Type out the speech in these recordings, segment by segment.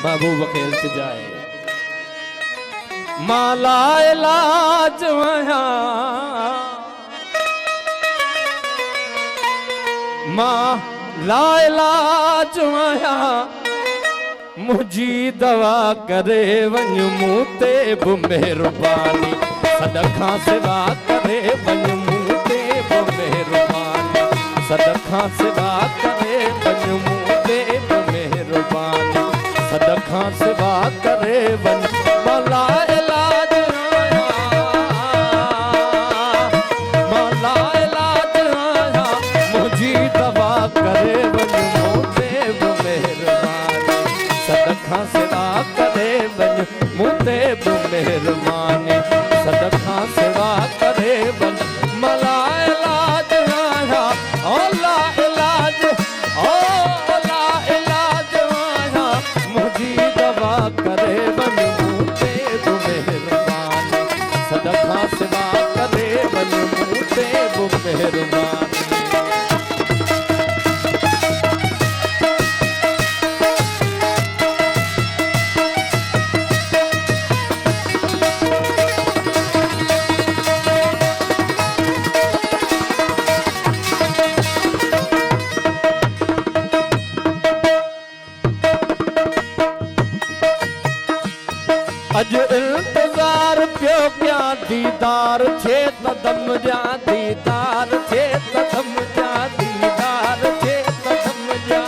बाबू वकील से जाए माला इलाज वया माला इलाज वया मुझी दवा करे वन मूते बु मेहरबानी सदखा सेवा करे वन मूते बु मेहरबानी सदखा सेवा करे वन मूते बु मेहरबानी सदखा सेवा करे वन माला इलाज माला इलाज मुझी दवा करे वन मूते बु मेहरबानी सदखा सेवा करे वन मूते बु मेहरबानी सदखा सेवा करे वन माला इलाज आया ओला इलाज ओला इलाज आया मुझी दवा करे वन मूते बु मेहरबानी सदखा सेवा करे वन मूते बु मेहरबानी अज इंतजार प्यो क्या दीदार छे तदम जा दीदार छे तदम जा दीदार छे तदम जा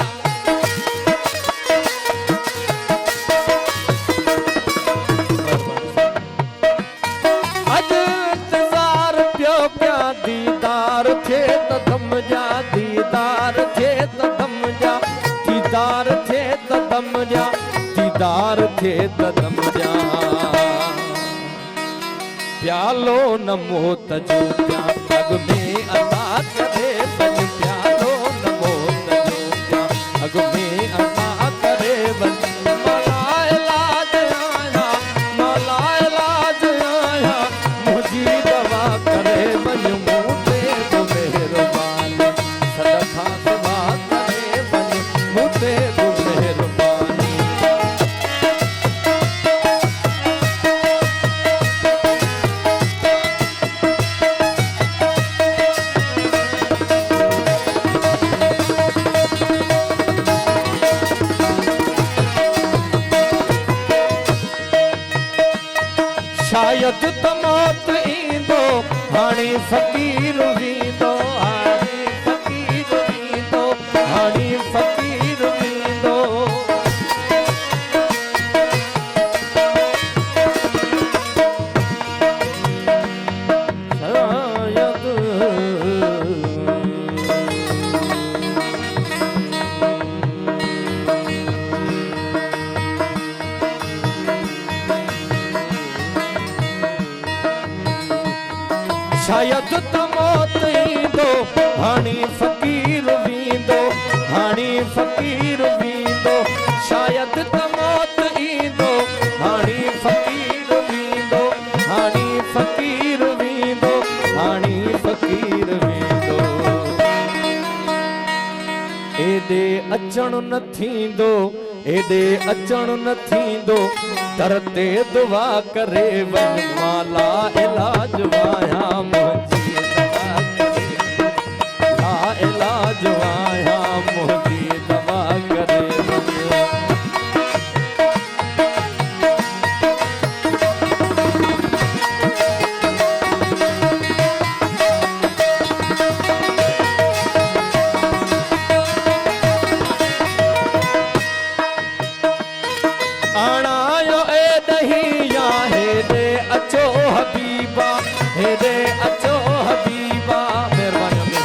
अज इंतजार प्यो क्या दीदार छे तदम जा दीदार छे तदम जा दीदार छे तदम जा दीदार थे तदम जा प्यालो नमो तजो प्या पग में अता करे बन प्यालो नमो तजो प्या पग में अता करे बन माला इलाज आया माला इलाज आया मुझी दवा करे बन मूते बु मेहरबानी सदखा सेवा करे बन मूते बु मेहरबानी शायद त मौत ईंदो हाणे फ़कीर वींदो हाणे फ़कीर वींदो हाणे फ़कीर वींदो शायद त मौत ईंदो हाणे फ़कीर वींदो हाणे फ़कीर वींदो शायद त मौत ईंदो हाणे फ़कीर वींदो हाणे फ़कीर वींदो हाणे फ़कीर वींदो एॾे अचण न थींदो एॾे अचण न थींदो दर ते दुआ करे वन माला इलाज वाया मुझी दवा करे ला इलाज वाया मुझी दवा करे आणायो ए दहिया हेदे अचो हबीबा हेदे अचो हबीबा मेहरबानी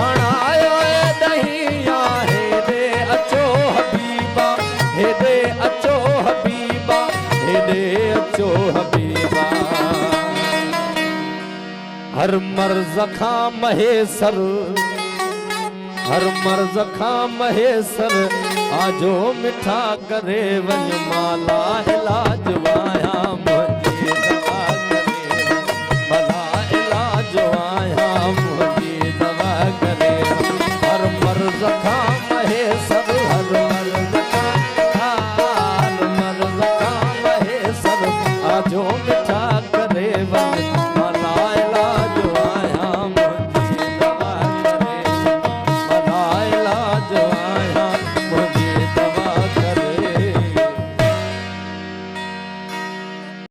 आणायो ए दहिया हेदे अचो हबीबा हेदे अचो हबीबा हेदे अचो हबीबा हर मर्ज़ खां महेसर हर मर्ज़ खां महेसर आजो मिठा करे वन माला इलाज वा